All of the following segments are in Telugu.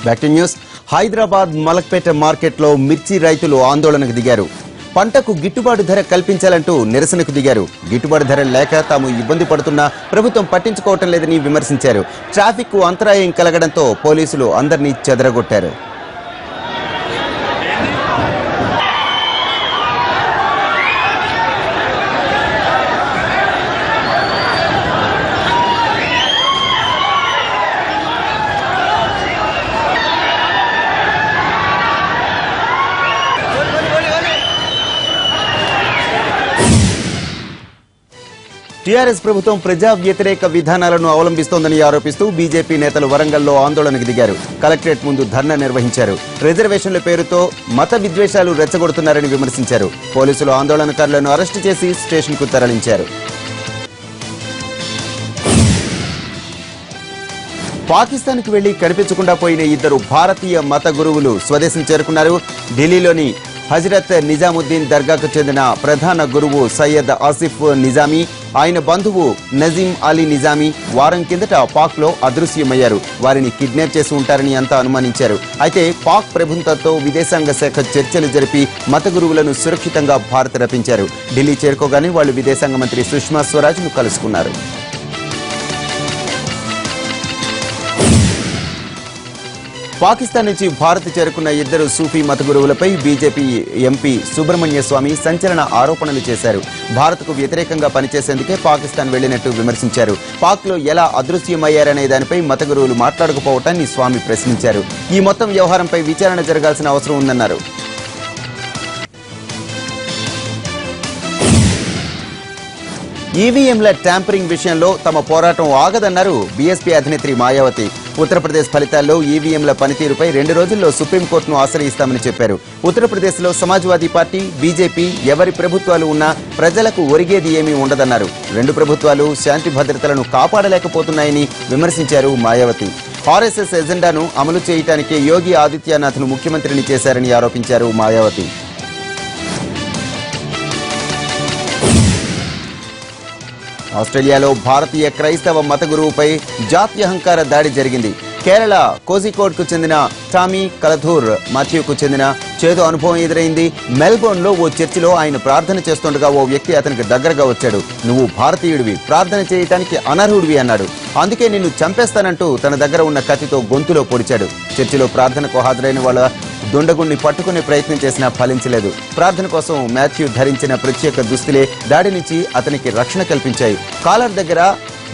Back to news. Hyderabad Malakpet మార్కెట్లో మిర్చి రైతులు ఆందోళనకు దిగారు. పంటకు గిట్టుబాటు ధర కల్పించాలంటూ నిరసనకు దిగారు. గిట్టుబాటు ధర లేక తాము ఇబ్బంది పడుతున్నా ప్రభుత్వం పట్టించుకోవటం లేదని విమర్శించారు. ట్రాఫిక్ కు అంతరాయం కలగడంతో పోలీసులు అందరినీ చెదరగొట్టారు. టీఆర్ఎస్ ప్రభుత్వం ప్రజా వ్యతిరేక విధానాలను అవలంబిస్తోందని ఆరోపిస్తూ బీజేపీ నేతలు వరంగల్లో ఆందోళనకు దిగారు. కలెక్టరేట్ ముందు ధర్నా నిర్వహించారు. రిజర్వేషన్ల పేరుతో మత విద్వేషాలు రెచ్చగొడుతున్నారని విమర్శించారు. పోలీసులు ఆందోళనకారులను అరెస్టు చేసి స్టేషన్కు తరలించారు. పాకిస్తాన్కు వెళ్లి కనిపించకుండా పోయిన ఇద్దరు భారతీయ మత గురువులు స్వదేశం చేరుకున్నారు. ఢిల్లీలోని హజరత్ నిజాముద్దీన్ దర్గాకు చెందిన ప్రధాన గురువు సయ్యద్ ఆసిఫ్ నిజామీ, ఆయన బంధువు నజీం అలీ నిజామీ వారం కిందట పాక్ లో అదృశ్యమయ్యారు. వారిని కిడ్నాప్ చేసి ఉంటారని అంతా అనుమానించారు. అయితే పాక్ ప్రభుత్వంతో విదేశాంగ శాఖ చర్చలు జరిపి మత గురువులను సురక్షితంగా భారత్ రప్పించారు. ఢిల్లీ చేరుకోగానే వాళ్లు విదేశాంగ మంత్రి సుష్మా స్వరాజ్ ను కలుసుకున్నారు. పాకిస్తాన్ నుంచి భారత్ చేరుకున్న ఇద్దరు సూఫీ మత గురువులపై బీజేపీ ఎంపీ సుబ్రహ్మణ్య స్వామి సంచలన ఆరోపణలు చేశారు. భారత్కు వ్యతిరేకంగా పనిచేసేందుకే పాకిస్తాన్ వెళ్లినట్టు విమర్శించారు. పాక్ లో ఎలా అదృశ్యమయ్యారనే దానిపై మత గురువులు మాట్లాడకపోవటాన్ని స్వామి ప్రశ్నించారు. ఈ మొత్తం వ్యవహారంపై విచారణ జరగాల్సిన అవసరం ఉందన్నారు. ఈవీఎంల ట్యాంపరింగ్ విషయంలో తమ పోరాటం ఆగదన్నారు బీఎస్పీ అధినేత్రి మాయావతి. ఉత్తరప్రదేశ్ ఫలితాల్లో ఈవీఎంల పనితీరుపై 2 రోజుల్లో సుప్రీంకోర్టును ఆశ్రయిస్తామని చెప్పారు. ఉత్తరప్రదేశ్లో సమాజ్వాదీ పార్టీ, బీజేపీ ఎవరి ప్రభుత్వాలు ఉన్నా ప్రజలకు ఒరిగేది ఏమీ ఉండదన్నారు. 2 ప్రభుత్వాలు శాంతి భద్రతలను కాపాడలేకపోతున్నాయని విమర్శించారు మాయావతి. ఆర్ఎస్ఎస్ ఎజెండాను అమలు చేయటానికే యోగి ఆదిత్యనాథ్ను ముఖ్యమంత్రిని చేశారని ఆరోపించారు మాయావతి. ఆస్ట్రేలియాలో భారతీయ క్రైస్తవ మత గురువుపై జాత్యహంకార దాడి జరిగింది. కేరళ కోజికోడ్కు చెందిన టామీ కలథూర్ మాథ్యూకు చెందిన చేదు అనుభవం ఎదురైంది. మెల్బోర్న్లో ఓ చర్చిలో ఆయన ప్రార్థన చేస్తుండగా ఓ వ్యక్తి అతనికి దగ్గరగా వచ్చాడు. నువ్వు భారతీయుడివి, ప్రార్థన చేయటానికి అనర్హుడివి అన్నాడు. అందుకే నిన్ను చంపేస్తానంటూ తన దగ్గర ఉన్న కత్తితో గొంతులో పొడిచాడు. చర్చిలో ప్రార్థనకు హాజరైన వాళ్ళ దుండగుణ్ణి పట్టుకునే ప్రయత్నం చేసినా ఫలించలేదు. ప్రార్థన కోసం మాథ్యూ ధరించిన ప్రత్యేక దుస్తులే దాడి నుంచి అతనికి రక్షణ కల్పించాయి. కాలర్ దగ్గర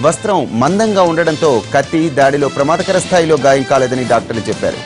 వస్త్రం మందంగా ఉండడంతో కత్తి దాడిలో ప్రమాదకర స్థాయిలో గాయం కాలేదని డాక్టర్లు చెప్పారు.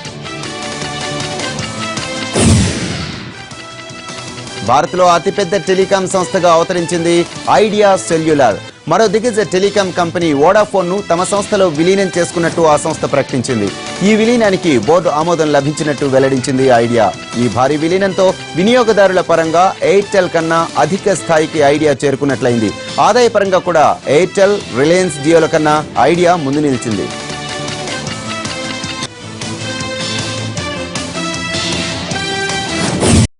భారత్లో అతిపెద్ద టెలికాం సంస్థగా అవతరించింది ఐడియా సెల్యులార్. మరో దిగ్గజ టెలికాం కంపెనీ వోడాఫోన్ ను తమ సంస్థలో విలీనం చేసుకున్నట్టు ఆ సంస్థ ప్రకటించింది. ఈ విలీనానికి బోర్డు ఆమోదం లభించినట్టు వెల్లడించింది ఐడియా. ఈ భారీ విలీనంతో వినియోగదారుల పరంగా ఎయిర్టెల్ కన్నా అధిక స్థాయికి ఐడియా చేరుకున్నట్లయింది. ఆదాయ పరంగా కూడా ఎయిర్టెల్, రిలయన్స్ జియోల కన్నా ఐడియా ముందు నిలిచింది.